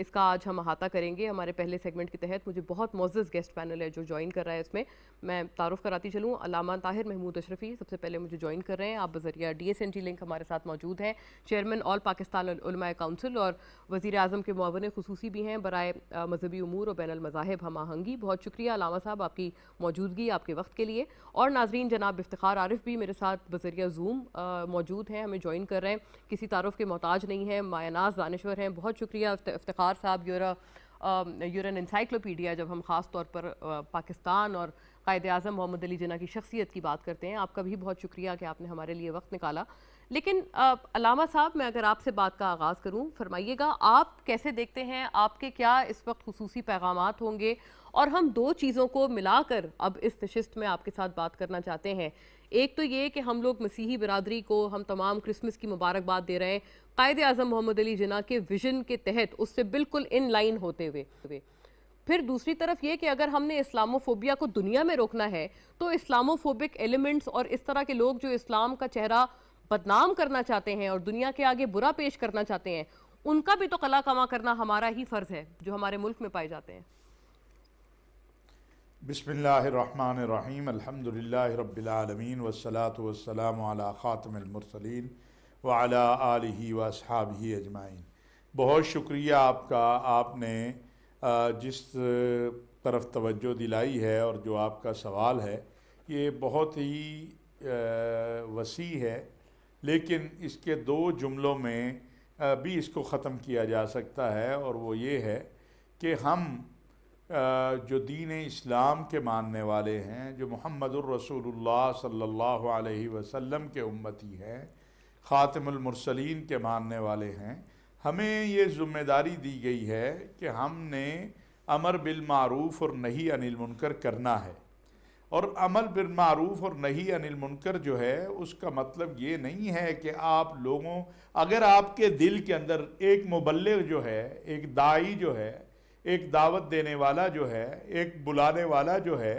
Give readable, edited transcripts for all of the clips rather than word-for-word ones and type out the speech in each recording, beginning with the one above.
اس کا آج ہم احاطہ کریں گے. ہمارے پہلے سیگمنٹ کے تحت مجھے بہت معزز گیسٹ پینل ہے جو جوائن کر رہا ہے. اس میں میں تعارف کراتی چلوں. علامہ طاہر محمود اشرفی سب سے پہلے مجھے جوائن کر رہے ہیں. آپ بذریعہ DSNT لنک ہمارے ساتھ موجود ہیں. چیئرمین آل پاکستان علماء کونسل اور وزیر اعظم کے معاون خصوصی بھی ہیں برائے مذہبی امور اور بین المذاہب ہم آہنگی. بہت شکریہ علامہ صاحب آپ کی موجودگی، آپ کے وقت کے لیے. اور ناظرین جناب افتخار عارف بھی میرے ساتھ بذریعہ زوم موجود ہیں، ہمیں جوائن کر رہے ہیں. کسی تعارف کے محتاج نہیں ہیں، مایہ ناز دانشور ہیں. بہت شکریہ افتخار صاحب. یورن انسائکلوپیڈیا. جب ہم خاص طور پر پاکستان اور قائد اعظم محمد علی جناح کی شخصیت کی بات کرتے ہیں، آپ کا بھی بہت شکریہ کہ آپ نے ہمارے لیے وقت نکالا. لیکن علامہ صاحب میں اگر آپ سے بات کا آغاز کروں، فرمائیے گا آپ کیسے دیکھتے ہیں، آپ کے کیا اس وقت خصوصی پیغامات ہوں گے؟ اور ہم دو چیزوں کو ملا کر اب اس نشست میں آپ کے ساتھ بات کرنا چاہتے ہیں. ایک تو یہ کہ ہم لوگ مسیحی برادری کو ہم تمام کرسمس کی مبارکباد دے رہے ہیں قائد اعظم محمد علی جناح کے ویژن کے تحت، اس سے بالکل ان لائن ہوتے ہوئے. پھر دوسری طرف یہ کہ اگر ہم نے اسلاموفوبیا کو دنیا میں روکنا ہے تو اسلاموفوبک ایلیمنٹس اور اس طرح کے لوگ جو اسلام کا چہرہ بدنام کرنا چاہتے ہیں اور دنیا کے آگے برا پیش کرنا چاہتے ہیں، ان کا بھی تو قلع کما کرنا ہمارا ہی فرض ہے جو ہمارے ملک میں پائے جاتے ہیں. بسم اللہ الرحمن الرحیم. الحمدللہ رب العالمین والصلاة والسلام علی خاتم المرسلین وعلی آلہ واصحابہ اجمعین. بہت شکریہ آپ کا. آپ نے جس طرف توجہ دلائی ہے اور جو آپ کا سوال ہے یہ بہت ہی وسیع ہے، لیکن اس کے دو جملوں میں بھی اس کو ختم کیا جا سکتا ہے، اور وہ یہ ہے کہ ہم جو دین اسلام کے ماننے والے ہیں، جو محمد الرسول اللہ صلی اللہ علیہ وسلم کے امتی ہیں، خاتم المرسلین کے ماننے والے ہیں، ہمیں یہ ذمہ داری دی گئی ہے کہ ہم نے امر بالمعروف اور نہی عن المنکر کرنا ہے. اور عمل بالمعروف اور نہی عن المنکر جو ہے اس کا مطلب یہ نہیں ہے کہ آپ لوگوں، اگر آپ کے دل کے اندر ایک مبلغ جو ہے، ایک داعی جو ہے، ایک دعوت دینے والا جو ہے، ایک بلانے والا جو ہے،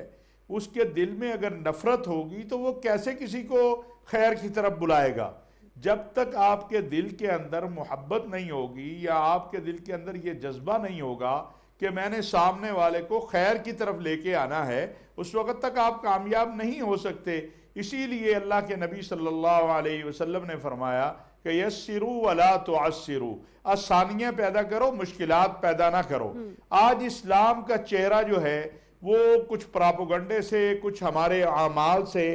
اس کے دل میں اگر نفرت ہوگی تو وہ کیسے کسی کو خیر کی طرف بلائے گا؟ جب تک آپ کے دل کے اندر محبت نہیں ہوگی یا آپ کے دل کے اندر یہ جذبہ نہیں ہوگا کہ میں نے سامنے والے کو خیر کی طرف لے کے آنا ہے، اس وقت تک آپ کامیاب نہیں ہو سکتے. اسی لیے اللہ کے نبی صلی اللہ علیہ وسلم نے فرمایا کہ یسروا ولا تعسروا، آسانیاں پیدا کرو، مشکلات پیدا نہ کرو. آج اسلام کا چہرہ جو ہے وہ کچھ پراپوگنڈے سے، کچھ ہمارے اعمال سے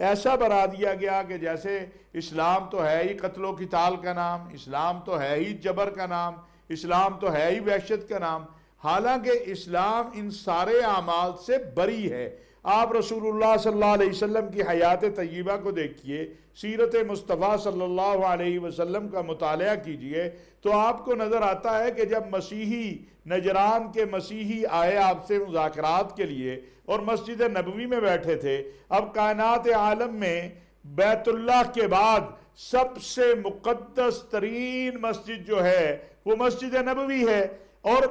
ایسا بنا دیا گیا کہ جیسے اسلام تو ہے ہی قتل و قتال کا نام، اسلام تو ہے ہی جبر کا نام، اسلام تو ہے ہی وحشت کا نام. حالانکہ اسلام ان سارے اعمال سے بری ہے. آپ رسول اللہ صلی اللہ علیہ وسلم کی حیات طیبہ کو دیکھیے، سیرت مصطفیٰ صلی اللہ علیہ وسلم کا مطالعہ کیجئے تو آپ کو نظر آتا ہے کہ جب مسیحی نجران کے مسیحی آئے آپ سے مذاکرات کے لیے اور مسجد نبوی میں بیٹھے تھے، اب کائنات عالم میں بیت اللہ کے بعد سب سے مقدس ترین مسجد جو ہے وہ مسجد نبوی ہے، اور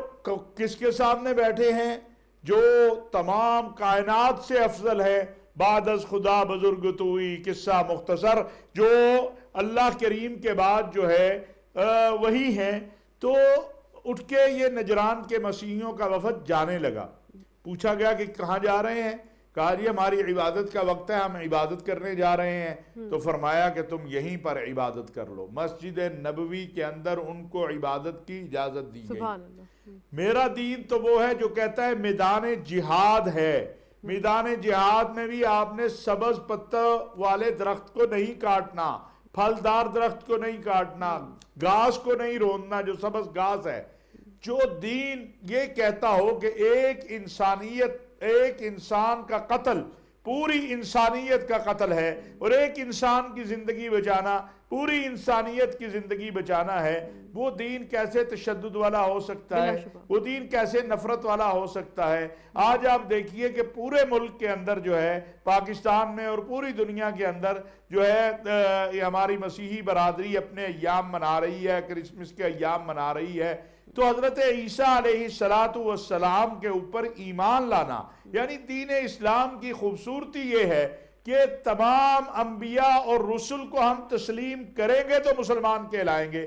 کس کے سامنے بیٹھے ہیں؟ جو تمام کائنات سے افضل ہے. بعد از خدا بزرگ توئی، قصہ مختصر، جو اللہ کریم کے بعد جو ہے وہی ہیں. تو اٹھ کے یہ نجران کے مسیحیوں کا وفد جانے لگا. پوچھا گیا کہ کہاں جا رہے ہیں؟ کہا جی ہماری عبادت کا وقت ہے، ہم عبادت کرنے جا رہے ہیں. تو فرمایا کہ تم یہیں پر عبادت کر لو. مسجد نبوی کے اندر ان کو عبادت کی اجازت دی گئی. میرا دین تو وہ ہے جو کہتا ہے میدان جہاد ہے. میدان جہاد میں بھی آپ نے سبز پتہ والے درخت کو نہیں کاٹنا، پھلدار درخت کو نہیں کاٹنا، گھاس کو نہیں روندنا جو سبز گھاس ہے. جو دین یہ کہتا ہو کہ ایک انسان کا قتل پوری انسانیت کا قتل ہے، اور ایک انسان کی زندگی بچانا پوری انسانیت کی زندگی بچانا ہے، وہ دین کیسے تشدد والا ہو سکتا ہے؟ وہ دین کیسے نفرت والا ہو سکتا ہے؟ آج آپ دیکھیے کہ پورے ملک کے اندر جو ہے، پاکستان میں اور پوری دنیا کے اندر جو ہے ہماری مسیحی برادری اپنے ایام منا رہی ہے، کرسمس کے ایام منا رہی ہے. تو حضرت عیسیٰ علیہ السلام کے اوپر ایمان لانا، یعنی دین اسلام کی خوبصورتی یہ ہے کہ تمام انبیاء اور رسل کو ہم تسلیم کریں گے تو مسلمان کہلائیں گے،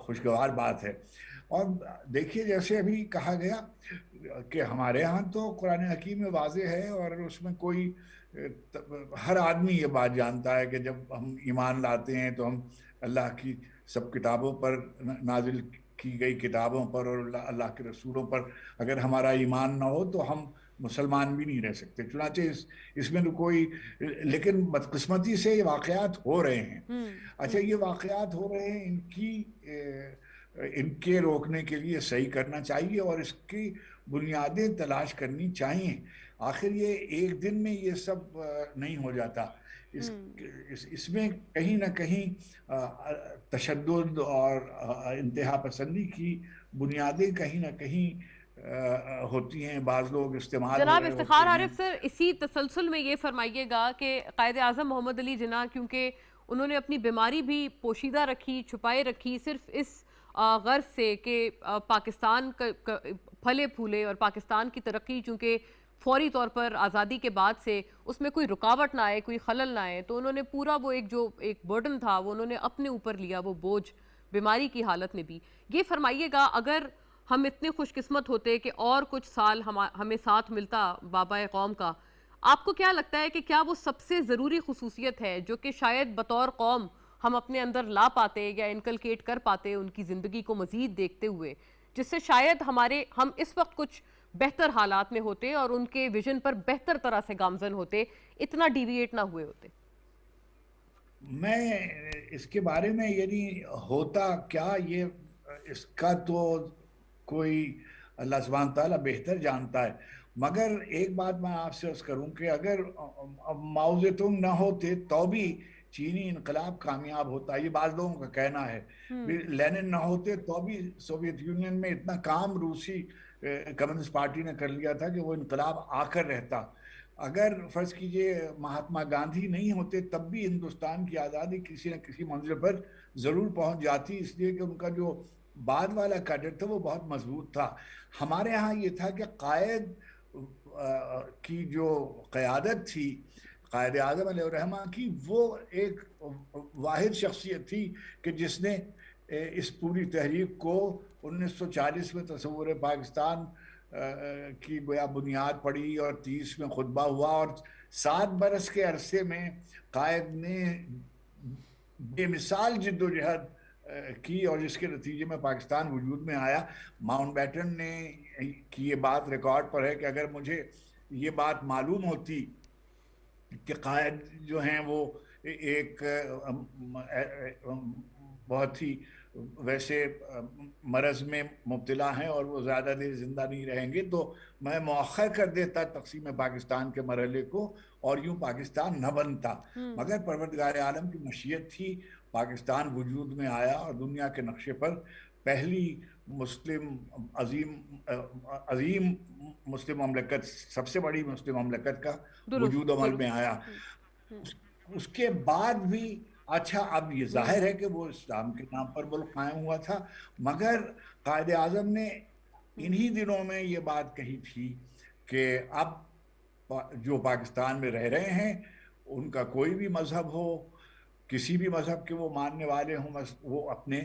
خوشگوار بات ہے. اور دیکھیے جیسے ابھی کہا گیا کہ ہمارے ہاں تو قرآن حکیم میں واضح ہے اور اس میں کوئی ہر آدمی یہ بات جانتا ہے کہ جب ہم ایمان لاتے ہیں تو ہم اللہ کی سب کتابوں پر نازل کی گئی کتابوں پر اور اللہ کے رسولوں پر اگر ہمارا ایمان نہ ہو تو ہم مسلمان بھی نہیں رہ سکتے. چنانچہ اس میں تو کوئی لیکن بدقسمتی سے یہ واقعات ہو رہے ہیں. اچھا یہ واقعات ہو رہے ہیں ان کے روکنے کے لیے صحیح کرنا چاہیے اور اس کی بنیادیں تلاش کرنی چاہیے. آخر یہ ایک دن میں یہ سب نہیں ہو جاتا. اس میں کہیں نہ کہیں تشدد اور انتہا پسندی کی بنیادیں کہیں نہ کہیں ہوتی ہیں. بعض لوگ استعمال ہو جناب رہے افتخار ہوتے ہیں. عارف سر، اسی تسلسل میں یہ فرمائیے گا کہ قائد اعظم محمد علی جناح کیونکہ انہوں نے اپنی بیماری بھی پوشیدہ رکھی، چھپائے رکھی، صرف اس غرض سے کہ پاکستان پھلے پھولے اور پاکستان کی ترقی چونکہ فوری طور پر آزادی کے بعد سے اس میں کوئی رکاوٹ نہ آئے، کوئی خلل نہ آئے، تو انہوں نے پورا وہ ایک برڈن تھا وہ انہوں نے اپنے اوپر لیا، وہ بوجھ بیماری کی حالت میں بھی. یہ فرمائیے گا اگر ہم اتنے خوش قسمت ہوتے کہ اور کچھ سال ہمیں ساتھ ملتا بابا قوم کا، آپ کو کیا لگتا ہے کہ کیا وہ سب سے ضروری خصوصیت ہے جو کہ شاید بطور قوم ہم اپنے اندر لا پاتے یا انکلکیٹ کر پاتے ان کی زندگی کو مزید دیکھتے ہوئے، جس سے شاید ہم اس وقت کچھ بہتر حالات میں ہوتے اور ان کے ویژن پر بہتر طرح سے گامزن ہوتے، اتنا ڈیویٹ نہ ہوئے ہوتے؟ میں اس کے بارے میں یعنی ہوتا کیا یہ اس کا تو کوئی اللہ سبحانہ تعالیٰ بہتر جانتا ہے. مگر ایک بات میں آپ سے عرض کروں کہ اگر ماؤ زیتونگ نہ ہوتے تو بھی چینی انقلاب کامیاب ہوتا. یہ بعض لوگوں کا کہنا ہے. لینن نہ ہوتے تو بھی سوویت یونین میں اتنا کام روسی کمیونسٹ پارٹی نے کر لیا تھا کہ وہ انقلاب آ کر رہتا. اگر فرض کیجئے مہاتما گاندھی نہیں ہوتے تب بھی ہندوستان کی آزادی کسی نہ کسی منزل پر ضرور پہنچ جاتی، اس لیے کہ ان کا جو بعد والا کیڈر تھا وہ بہت مضبوط تھا. ہمارے ہاں یہ تھا کہ قائد کی جو قیادت تھی قائد اعظم علیہ الرحمہ کی، وہ ایک واحد شخصیت تھی کہ جس نے اس پوری تحریک کو 1940 میں تصور پاکستان کی گویا بنیاد پڑی اور 30 میں خطبہ ہوا اور 7 برس کے عرصے میں قائد نے بے مثال جد و جہد کی اور جس کے نتیجے میں پاکستان وجود میں آیا. ماؤنٹ بیٹن نے کی یہ بات ریکارڈ پر ہے کہ اگر مجھے یہ بات معلوم ہوتی کہ قائد جو ہیں وہ ایک بہت ہی ویسے مرض میں مبتلا ہیں اور وہ زیادہ دیر زندہ نہیں رہیں گے تو میں مؤخر کر دیتا تقسیم پاکستان کے مرحلے کو اور یوں پاکستان نہ بنتا. مگر پروردگار عالم کی مشیت تھی، پاکستان وجود میں آیا اور دنیا کے نقشے پر پہلی مسلم عظیم مسلم مملکت، سب سے بڑی مسلم مملکت کا وجود عمل میں آیا. اس کے بعد بھی اچھا اب یہ ظاہر ہے کہ وہ اسلام کے نام پر ملک قائم ہوا تھا، مگر قائد اعظم نے انہی دنوں میں یہ بات کہی تھی کہ اب جو پاکستان میں رہ رہے ہیں ان کا کوئی بھی مذہب ہو، کسی بھی مذہب کے وہ ماننے والے ہوں، وہ اپنی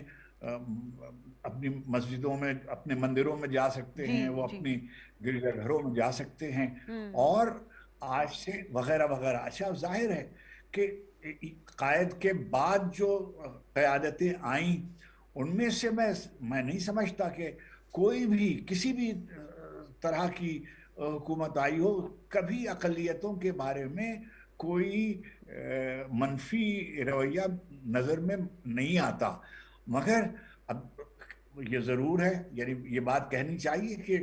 مسجدوں میں اپنے مندروں میں جا سکتے ہیں، وہ اپنی گرجا گھروں میں جا سکتے ہیں اور آج سے وغیرہ وغیرہ. اچھا ظاہر ہے کہ قائد کے بعد جو قیادتیں آئیں ان میں سے میں نہیں سمجھتا کہ کوئی بھی کسی بھی طرح کی حکومت آئی ہو کبھی اقلیتوں کے بارے میں کوئی منفی رویہ نظر میں نہیں آتا. مگر اب یہ ضرور ہے، یعنی یہ بات کہنی چاہیے کہ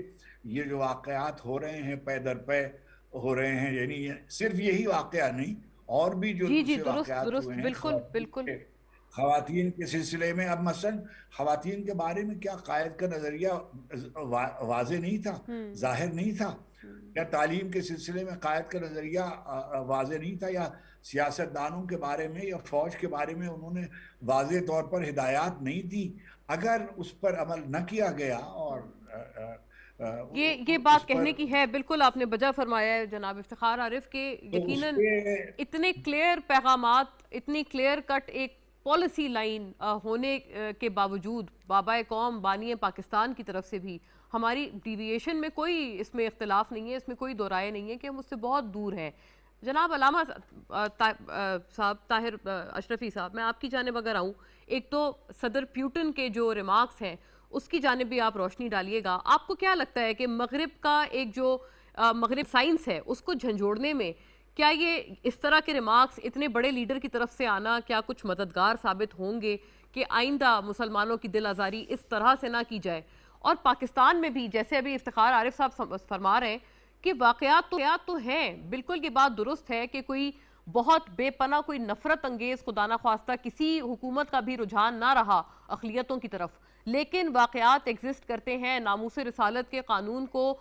یہ جو واقعات ہو رہے ہیں پے در پے ہو رہے ہیں، یعنی صرف یہی واقعہ نہیں اور بھی جو دوسرے واقعات ہوئے ہیں بالکل خواتین کے سلسلے میں. اب مثلا خواتین کے بارے میں کیا قائد کا نظریہ واضح نہیں تھا، ظاہر نہیں تھا؟ یا تعلیم کے سلسلے میں قائد کا نظریہ واضح نہیں تھا؟ یا سیاست دانوں کے بارے میں یا فوج کے بارے میں انہوں نے واضح طور پر ہدایات نہیں دی؟ اگر اس پر عمل نہ کیا گیا اور یہ بات کہنے کی ہے، بالکل آپ نے بجا فرمایا ہے جناب افتخار عارف کہ یقیناً اتنے کلیئر پیغامات، اتنی کلیئر کٹ ایک پالیسی لائن ہونے کے باوجود بابا قوم بانی پاکستان کی طرف سے بھی ہماری ڈیویشن میں کوئی اس میں اختلاف نہیں ہے، اس میں کوئی دو رائے نہیں ہے کہ ہم اس سے بہت دور ہیں. جناب علامہ صاحب، طاہر اشرفی صاحب، میں آپ کی جانب اگر آؤں، ایک تو صدر پیوٹن کے جو ریمارکس ہیں اس کی جانب بھی آپ روشنی ڈالیے گا. آپ کو کیا لگتا ہے کہ مغرب کا ایک جو مغرب سائنس ہے اس کو جھنجھوڑنے میں کیا یہ اس طرح کے ریمارکس اتنے بڑے لیڈر کی طرف سے آنا کیا کچھ مددگار ثابت ہوں گے کہ آئندہ مسلمانوں کی دل آزاری اس طرح سے نہ کی جائے؟ اور پاکستان میں بھی جیسے ابھی افتخار عارف صاحب فرما رہے ہیں کہ واقعات تو ہیں، بالکل یہ بات درست ہے کہ کوئی بہت بے پناہ کوئی نفرت انگیز خدا نخواستہ کسی حکومت کا بھی رجحان نہ رہا اقلیتوں کی طرف، لیکن واقعات ایگزسٹ کرتے ہیں. ناموس رسالت کے قانون کو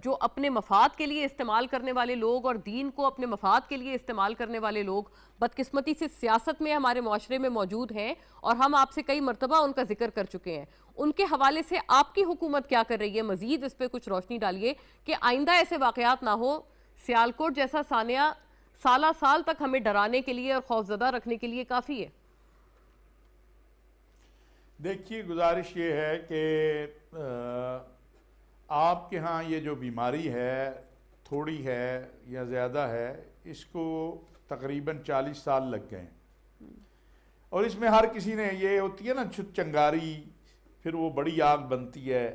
جو اپنے مفاد کے لیے استعمال کرنے والے لوگ اور دین کو اپنے مفاد کے لیے استعمال کرنے والے لوگ بدقسمتی سے سیاست میں ہمارے معاشرے میں موجود ہیں، اور ہم آپ سے کئی مرتبہ ان کا ذکر کر چکے ہیں. ان کے حوالے سے آپ کی حکومت کیا کر رہی ہے؟ مزید اس پہ کچھ روشنی ڈالیے کہ آئندہ ایسے واقعات نہ ہو. سیالکوٹ جیسا سانحہ سالہ سال تک ہمیں ڈرانے کے لیے اور خوفزدہ رکھنے کے لیے کافی ہے. دیکھیے، گزارش یہ ہے کہ آپ کے ہاں یہ جو بیماری ہے تھوڑی ہے یا زیادہ ہے، اس کو تقریباً 40 سال لگ گئے ہیں، اور اس میں ہر کسی نے، یہ ہوتی ہے نا چھت چنگاری، پھر وہ بڑی آگ بنتی ہے،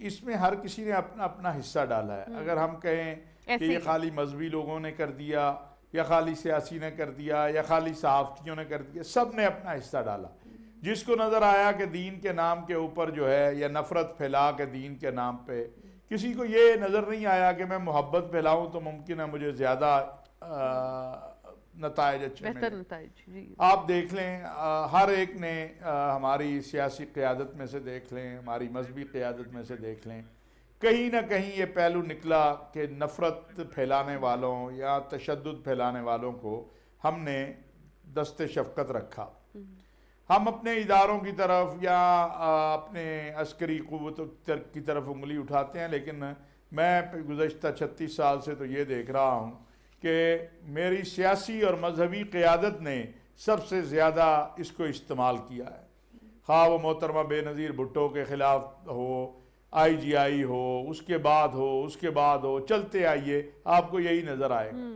اس میں ہر کسی نے اپنا اپنا حصہ ڈالا ہے. اگر ہم کہیں کہ یہ خالی مذہبی لوگوں نے کر دیا یا خالی سیاسی نے کر دیا یا خالی صحافتیوں نے کر دیا، سب نے اپنا حصہ ڈالا. جس کو نظر آیا کہ دین کے نام کے اوپر جو ہے یا نفرت پھیلا کے دین کے نام پہ، کسی کو یہ نظر نہیں آیا کہ میں محبت پھیلاؤں تو ممکن ہے مجھے زیادہ نتائج اچھے بہتر نتائج. جی آپ دیکھ لیں، ہر ایک نے، ہماری سیاسی قیادت میں سے دیکھ لیں، ہماری مذہبی قیادت میں سے دیکھ لیں، کہیں نہ کہیں یہ پہلو نکلا کہ نفرت پھیلانے والوں یا تشدد پھیلانے والوں کو ہم نے دست شفقت رکھا. ہم اپنے اداروں کی طرف یا اپنے عسکری قوتوں کی طرف انگلی اٹھاتے ہیں، لیکن میں گزشتہ 36 سال سے تو یہ دیکھ رہا ہوں کہ میری سیاسی اور مذہبی قیادت نے سب سے زیادہ اس کو استعمال کیا ہے. خواہ وہ محترمہ بے نظیر بھٹو کے خلاف ہو، IGI ہو، اس کے بعد ہو، چلتے آئیے آپ کو یہی نظر آئے گا.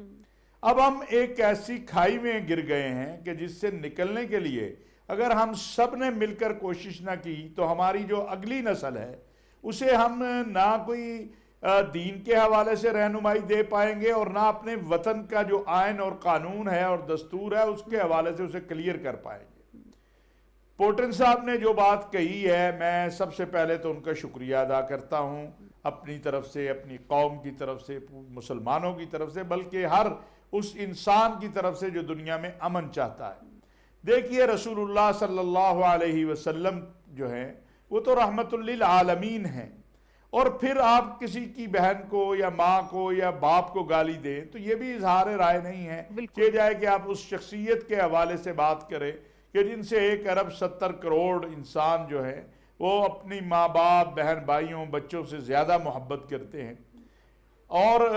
اب ہم ایک ایسی کھائی میں گر گئے ہیں کہ جس سے نکلنے کے لیے اگر ہم سب نے مل کر کوشش نہ کی تو ہماری جو اگلی نسل ہے اسے ہم نہ کوئی دین کے حوالے سے رہنمائی دے پائیں گے اور نہ اپنے وطن کا جو آئین اور قانون ہے اور دستور ہے اس کے حوالے سے اسے کلیئر کر پائیں گے. پوٹن صاحب نے جو بات کہی ہے، میں سب سے پہلے تو ان کا شکریہ ادا کرتا ہوں، اپنی طرف سے، اپنی قوم کی طرف سے، مسلمانوں کی طرف سے، بلکہ ہر اس انسان کی طرف سے جو دنیا میں امن چاہتا ہے. دیکھیے، رسول اللہ صلی اللہ علیہ وسلم جو ہیں وہ تو رحمت للعالمین ہیں، اور پھر آپ کسی کی بہن کو یا ماں کو یا باپ کو گالی دیں تو یہ بھی اظہار رائے نہیں ہے کہ جائے کہ آپ اس شخصیت کے حوالے سے بات کریں کہ جن سے 1 ارب 70 کروڑ انسان جو ہیں وہ اپنی ماں باپ، بہن بھائیوں، بچوں سے زیادہ محبت کرتے ہیں. اور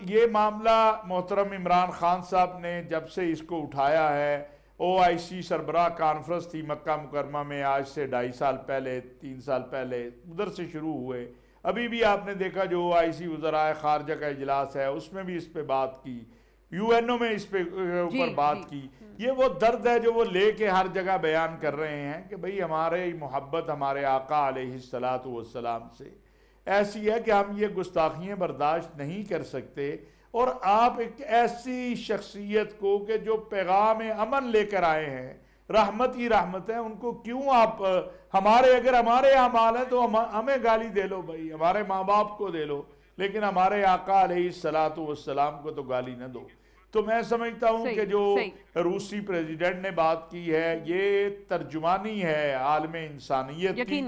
یہ معاملہ محترم عمران خان صاحب نے جب سے اس کو اٹھایا ہے، OIC سربراہ کانفرنس تھی مکہ مکرمہ میں آج سے 2.5 سال پہلے، 3 سال پہلے، ادھر سے شروع ہوئے. ابھی بھی آپ نے دیکھا جو OIC وزرائے خارجہ کا اجلاس ہے اس میں بھی اس پہ بات کی، UNO میں اس پہ اوپر بات کی. یہ وہ درد ہے جو وہ لے کے ہر جگہ بیان کر رہے ہیں کہ بھئی ہمارے محبت ہمارے آقا علیہ السلام سے ایسی ہے کہ ہم یہ گستاخیاں برداشت نہیں کر سکتے. اور آپ ایک ایسی شخصیت کو کہ جو پیغام امن لے کر آئے ہیں، رحمت ہی رحمت ہے، ان کو کیوں آپ اگر ہمارے اعمال ہیں تو ہمیں گالی دے لو بھائی، ہمارے ماں باپ کو دے لو، لیکن ہمارے آقا علیہ السلام کو تو گالی نہ دو. تو میں سمجھتا ہوں کہ جو روسی پریزیڈنٹ نے بات کی ہے یہ ترجمانی ہے عالم انسانیت کی،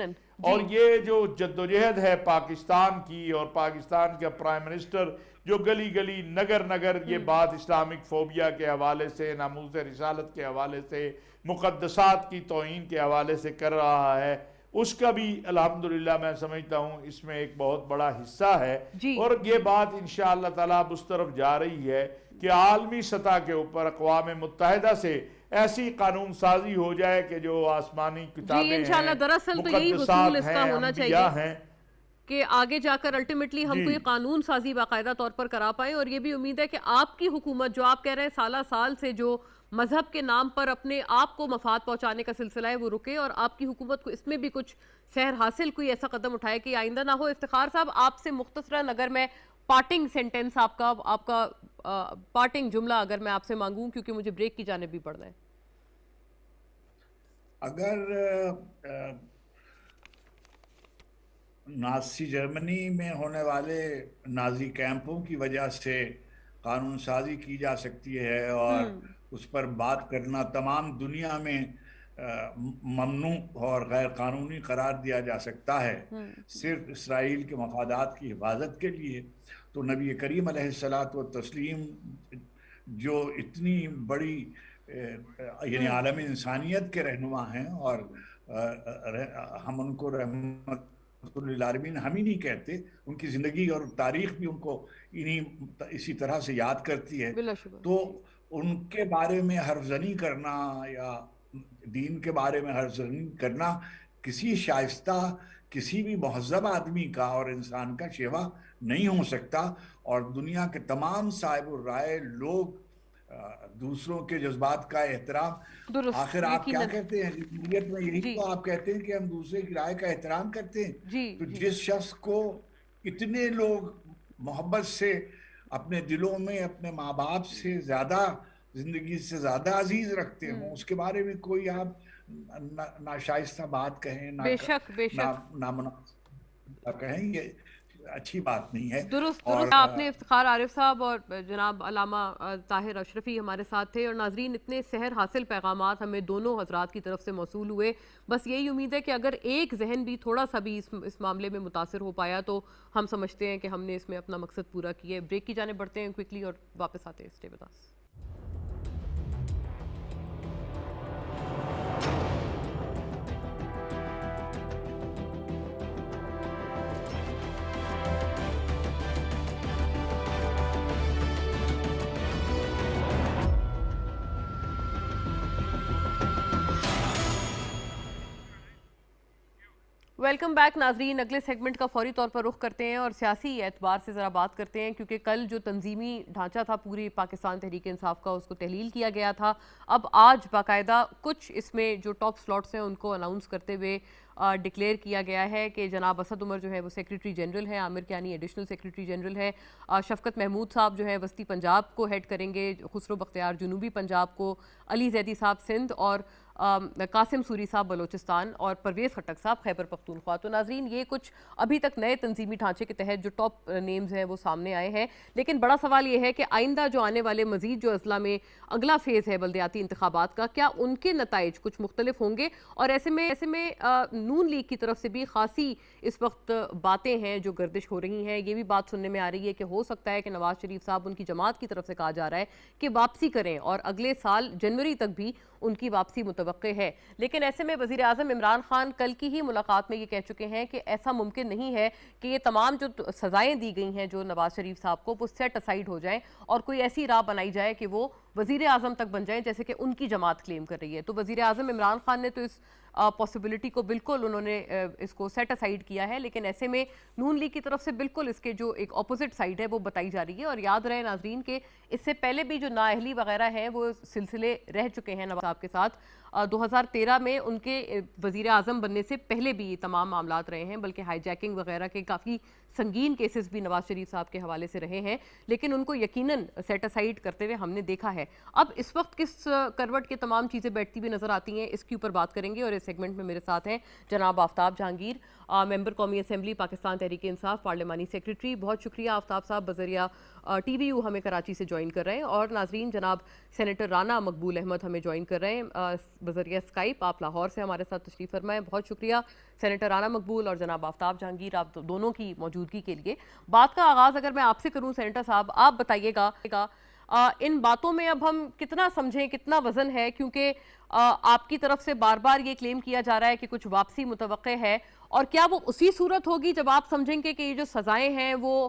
اور یہ جو جدوجہد ہے پاکستان کی اور پاکستان کا پرائم منسٹر جو گلی گلی نگر یہ بات اسلامک فوبیا کے حوالے سے، ناموس رسالت کے حوالے سے، مقدسات کی توہین کے حوالے سے کر رہا ہے، اس کا بھی الحمدللہ میں سمجھتا ہوں اس میں ایک بہت بڑا حصہ ہے. اور یہ بات انشاءاللہ تعالیٰ اب اس طرف جا رہی ہے کہ عالمی سطح کے اوپر اقوام متحدہ سے ایسی قانون سازی ہو جائے کہ جو آسمانی کتابیں ہیں، انشاءاللہ دراصل تو یہی حصول اس کا ہونا چاہیے کہ آگے جا کر الٹیمیٹلی ہم کوئی قانون سازی باقاعدہ طور پر کرا پائیں، اور یہ بھی امید ہے کہ آپ کی حکومت جو آپ کہہ رہے ہیں سالہ سال سے جو مذہب کے نام پر اپنے آپ کو مفاد پہنچانے کا سلسلہ ہے وہ رکے، اور آپ کی حکومت کو اس میں بھی کچھ سحر حاصل کوئی ایسا قدم اٹھائے کہ آئندہ نہ ہو۔ افتخار صاحب، آپ سے مختصراً اگر میں پارٹنگ سینٹنس آپ کا پارٹنگ جملہ اگر میں آپ سے مانگوں، کیونکہ مجھے بریک کی جانب بھی پڑنا ہے۔ اگر نازی جرمنی میں ہونے والے نازی کیمپوں کی وجہ سے قانون سازی کی جا سکتی ہے اور اس پر بات کرنا تمام دنیا میں ممنوع اور غیر قانونی قرار دیا جا سکتا ہے صرف اسرائیل کے مفادات کی حفاظت کے لیے، تو نبی کریم علیہ الصلاۃ والتسلیم جو اتنی بڑی یعنی عالم انسانیت کے رہنما ہیں، اور ہم ان کو رحمت للعالمین ہم ہی نہیں کہتے، ان کی زندگی اور تاریخ بھی ان کو اسی طرح سے یاد کرتی ہے، تو ان کے بارے میں حرف زنی کرنا یا دین کے بارے میں حرف زنی کرنا کسی شائستہ، کسی بھی مہذب آدمی کا اور انسان کا شیوا نہیں ہو سکتا، اور دنیا کے تمام صاحب الرائے لوگ دوسروں کے جذبات کا احترام، آخر آپ کیا کہتے ہیں جمہوریت میں؟ یہی تو آپ کہتے ہیں کہ ہم دوسرے کی رائے کا احترام کرتے ہیں، تو جس شخص کو اتنے لوگ محبت سے اپنے دلوں میں اپنے ماں باپ سے زیادہ، زندگی سے زیادہ عزیز رکھتے ہوں، اس کے بارے میں کوئی آپ ناشائستہ بات کہیں، نامناسب کہیں، یہ اچھی بات نہیں ہے۔ درست آپ نے افتخار عارف صاحب اور جناب علامہ طاہر اشرفی ہمارے ساتھ تھے، اور ناظرین اتنے سحر حاصل پیغامات ہمیں دونوں حضرات کی طرف سے موصول ہوئے، بس یہی امید ہے کہ اگر ایک ذہن بھی تھوڑا سا بھی اس معاملے میں متاثر ہو پایا تو ہم سمجھتے ہیں کہ ہم نے اس میں اپنا مقصد پورا کیا ہے۔ بریک کی جانب بڑھتے ہیں کوئکلی اور واپس آتے ہیں۔ Stay with us. Welcome back ناظرین، اگلے سیگمنٹ کا فوری طور پر رخ کرتے ہیں اور سیاسی اعتبار سے ذرا بات کرتے ہیں، کیونکہ کل جو تنظیمی ڈھانچہ تھا پوری پاکستان تحریک انصاف کا، اس کو تحلیل کیا گیا تھا۔ اب آج باقاعدہ کچھ اس میں جو ٹاپ سلاٹس ہیں ان کو اناؤنس کرتے ہوئے ڈکلیئر کیا گیا ہے کہ جناب اسد عمر جو ہے وہ سیکریٹری جنرل ہیں، عامر کیانی ایڈیشنل سیکریٹری جنرل ہے، شفقت محمود صاحب جو ہے وسطی پنجاب کو ہیڈ کریں گے، خسرو بختیار جنوبی پنجاب کو، علی زیدی صاحب سندھ، اور قاسم سوری صاحب بلوچستان، اور پرویز خٹک صاحب خیبر پختونخوا۔ تو ناظرین یہ کچھ ابھی تک نئے تنظیمی ڈھانچے کے تحت جو ٹاپ نیمز ہیں وہ سامنے آئے ہیں، لیکن بڑا سوال یہ ہے کہ آئندہ جو آنے والے مزید جو اضلاع میں اگلا فیز ہے بلدیاتی انتخابات کا، کیا ان کے نتائج کچھ مختلف ہوں گے؟ اور ایسے میں نون لیگ کی طرف سے بھی خاصی اس وقت باتیں ہیں جو گردش ہو رہی ہیں، یہ بھی بات سننے میں آ رہی ہے کہ ہو سکتا ہے کہ نواز شریف صاحب، ان کی جماعت کی طرف سے کہا جا رہا ہے کہ واپسی کریں اور اگلے سال جنوری تک بھی ان کی واپسی متوقع ہے۔ لیکن ایسے میں وزیر اعظم عمران خان کل کی ہی ملاقات میں یہ کہہ چکے ہیں کہ ایسا ممکن نہیں ہے کہ یہ تمام جو سزائیں دی گئی ہیں جو نواز شریف صاحب کو، وہ سیٹ اسائیڈ ہو جائیں اور کوئی ایسی راہ بنائی جائے کہ وہ وزیر اعظم تک بن جائیں جیسے کہ ان کی جماعت کلیم کر رہی ہے۔ تو وزیر اعظم عمران خان نے تو اس پاسبلٹی کو بالکل انہوں نے اس کو سیٹ اسائیڈ کیا ہے، لیکن ایسے میں نون لیگ کی طرف سے بالکل اس کے جو ایک اپوزٹ سائیڈ ہے وہ بتائی جا رہی ہے۔ اور یاد رہے ناظرین کہ اس سے پہلے بھی جو نااہلی وغیرہ ہیں وہ سلسلے رہ چکے ہیں نواز صاحب کے ساتھ۔ 2013 میں ان کے وزیر اعظم بننے سے پہلے بھی یہ تمام معاملات رہے ہیں، بلکہ ہائی جیکنگ وغیرہ کے کافی سنگین کیسز بھی نواز شریف صاحب کے حوالے سے رہے ہیں، لیکن ان کو یقیناً سیٹ اسائیڈ کرتے ہوئے ہم نے دیکھا ہے۔ اب اس وقت کس کروٹ کے تمام چیزیں بیٹھتی ہوئی نظر آتی ہیں، اس کے اوپر بات کریں گے، اور اس سیگمنٹ میں میرے ساتھ ہیں جناب آفتاب جہانگیر، ممبر قومی اسمبلی پاکستان تحریک انصاف، پارلیمانی سیکریٹری۔ بہت شکریہ آفتاب صاحب بذریعہ ٹی وی یو ہمیں کراچی سے جوائن کر رہے ہیں۔ اور ناظرین جناب سینیٹر رانا مقبول احمد ہمیں جوائن کر رہے ہیں بذریعہ اسکائپ، آپ لاہور سے ہمارے ساتھ تشریف فرمائیں۔ بہت شکریہ سینیٹر رانا مقبول اور جناب آفتاب جہانگیر، آپ دونوں کی موجودگی کے لیے۔ بات کا آغاز اگر میں آپ سے کروں سینیٹر صاحب، آپ بتائیے گا ان باتوں میں اب ہم کتنا سمجھیں، کتنا وزن ہے، کیونکہ آپ کی طرف سے بار بار یہ کلیم کیا جا رہا ہے کہ کچھ واپسی متوقع ہے، اور کیا وہ اسی صورت ہوگی جب آپ سمجھیں گے کہ یہ جو سزائیں ہیں وہ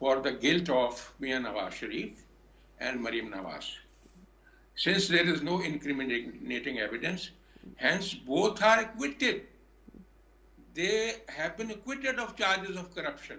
for the guilt of Mian Nawaz Sharif and Maryam Nawaz. Since there is no incriminating evidence, hence both are acquitted. They have been acquitted of charges of corruption.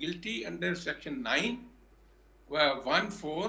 guilty under section 9 1(4)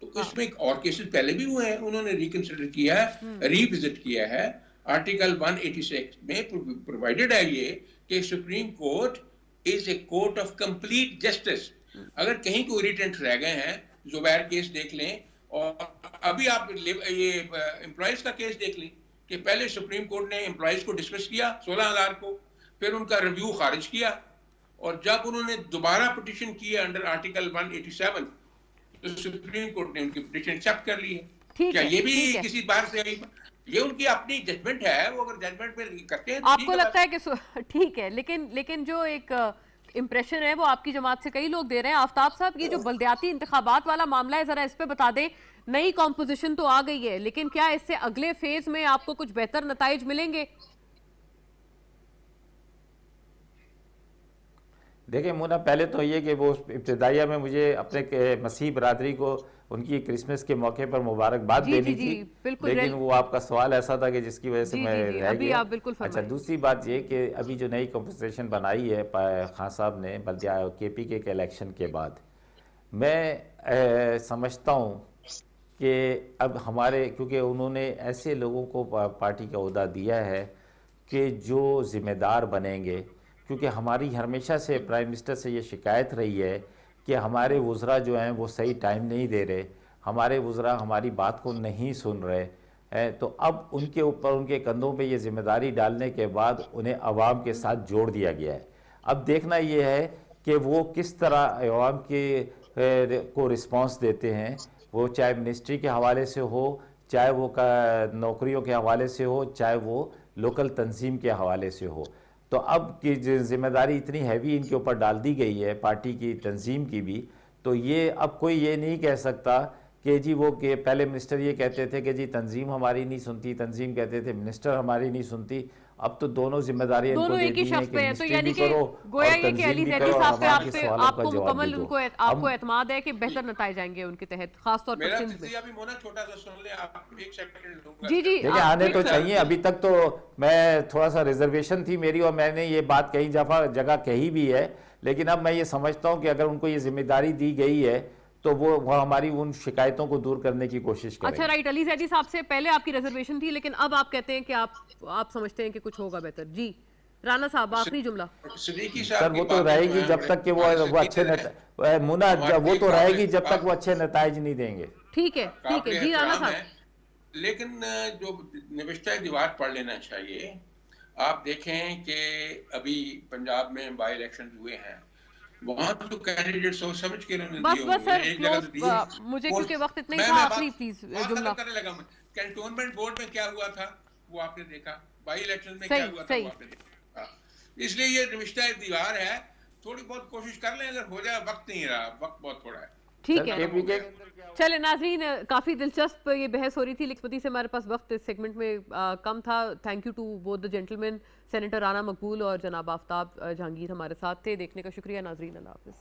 تو اس میں اور cases پہلے بھی ہوئے ہیں, انہوں نے reconsider کیا ہے, ریوزٹ کیا ہے. آرٹیکل 186 میں پرووائڈڈ ہے یہ کہ supreme court is a court of complete justice. اگر کہیں کوئی ریٹنٹ رہ گئے ہیں, زبیر کیس دیکھ لیں, اور ابھی آپ یہ امپلائیز کا کیس دیکھ لیں کہ پہلے سپریم کورٹ نے امپلائیز کو ڈسمس کیا 16,000 کو, پھر ان کا ریویو خارج کیا, اور جب انہوں نے دوبارہ پٹیشن کی انڈر آرٹیکل 187 تو سپریم کورٹ نے ان کی پٹیشن ایکسپٹ کر لی ہے. کیا یہ بھی کسی بار سے آئی؟ یہ ان کی اپنی ججمنٹ ہے, وہ اگر ججمنٹ پہ کرتے ہیں. آپ کو لگتا ہے کہ ٹھیک ہے, لیکن جو ایک امپریشن ہے وہ آپ کی جماعت سے کئی لوگ دے رہے ہیں. آفتاب صاحب, یہ جو بلدیاتی انتخابات والا معاملہ ہے, ذرا اس پہ بتا دیں. نئی کمپوزیشن تو آ گئی ہے, لیکن کیا اس سے اگلے فیز میں آپ کو کچھ بہتر نتائج ملیں گے؟ دیکھیں مونا, پہلے تو یہ کہ وہ ابتدائیہ میں مجھے اپنے مسیح برادری کو ان کی کرسمس کے موقع پر مبارکباد دینی تھی, لیکن وہ آپ کا سوال ایسا تھا کہ جس کی وجہ سے میں رہ گیا. اچھا, دوسری بات یہ کہ ابھی جو نئی کمپوزیشن بنائی ہے خان صاحب نے بلدیہ کے پی کے الیکشن کے بعد, میں سمجھتا ہوں کہ اب ہمارے, کیونکہ انہوں نے ایسے لوگوں کو پارٹی کا عہدہ دیا ہے کہ جو ذمہ دار بنیں گے, کیونکہ ہماری ہمیشہ سے پرائم منسٹر سے یہ شکایت رہی ہے کہ ہمارے وزراء جو ہیں وہ صحیح ٹائم نہیں دے رہے, ہمارے وزراء ہماری بات کو نہیں سن رہے. تو اب ان کے اوپر, ان کے کندھوں پہ یہ ذمہ داری ڈالنے کے بعد انہیں عوام کے ساتھ جوڑ دیا گیا ہے. اب دیکھنا یہ ہے کہ وہ کس طرح عوام کے کو رسپانس دیتے ہیں, وہ چاہے منسٹری کے حوالے سے ہو, چاہے وہ نوکریوں کے حوالے سے ہو, چاہے وہ لوکل تنظیم کے حوالے سے ہو. تو اب کی ذمہ داری اتنی ہیوی ان کے اوپر ڈال دی گئی ہے پارٹی کی تنظیم کی بھی, تو یہ اب کوئی یہ نہیں کہہ سکتا کہ جی وہ کہ پہلے منسٹر یہ کہتے تھے کہ جی تنظیم ہماری نہیں سنتی, تنظیم کہتے تھے منسٹر ہماری نہیں سنتی. اب تو دونوں ذمہ داریاں ان کو دے دی ہیں کہ منسٹری بھی کرو اور تنظیم بھی کرو, اور ہمارے سوالوں کا جواب بھی دو. آپ کو اعتماد ہے کہ بہتر نتائج آئیں گے ان کے تحت, خاص طور پر سندھ میں؟ جی جی دیکھیں, آنے تو چاہیے. ابھی تک تو میں تھوڑا سا ریزرویشن تھی میری, اور میں نے یہ بات کئی جگہ کہی بھی ہے, لیکن اب میں یہ سمجھتا ہوں کہ اگر ان کو یہ ذمہ داری دی گئی ہے تو وہ ہماری ان شکایتوں کو دور کرنے کی کوشش کریں. اچھا رائٹ, علی زیدی صاحب سے پہلے آپ کی ریزرویشن تھی, لیکن اب آپ کہتے ہیں کہ آپ سمجھتے ہیں کہ کچھ ہوگا بہتر. جی رانا صاحب, آخری جملہ. سر وہ تو رہے گی جب تک کہ وہ اچھے مونا, وہ تو رہے گی جب تک وہ اچھے نتائج نہیں دیں گے. ٹھیک ہے, ٹھیک ہے. جی رانا صاحب, لیکن جو نوشتہ دیوار پڑھ لینا چاہیے. آپ دیکھیں کہ ابھی پنجاب میں بائی الیکشن ہوئے ہیں, وہاں تو کینڈیڈیٹ سوچ سمجھ کے انہوں نے بس سر مجھے کیونکہ وقت اتنا ہی تھا, آخری پلیز جملہ. کینٹونمنٹ بورڈ میں کیا ہوا تھا وہ آپ نے دیکھا, بائی الیکشن میں کیا ہوا تھا وہ آپ نے دیکھا. اس لیے یہ رشتہ دیوار ہے, تھوڑی بہت کوشش کر لیں, اگر ہو جائے. وقت نہیں رہا, وقت بہت تھوڑا ہے. ٹھیک ہے. چلے ناظرین, کافی دلچسپ یہ بحث ہو رہی تھی, لیکن سے ہمارے پاس وقت اس سیگمنٹ میں کم تھا. Thank you to both the gentleman, senator Rana Maqbool اور جناب آفتاب جہانگیر ہمارے ساتھ تھے. دیکھنے کا شکریہ ناظرین, اللہ حافظ.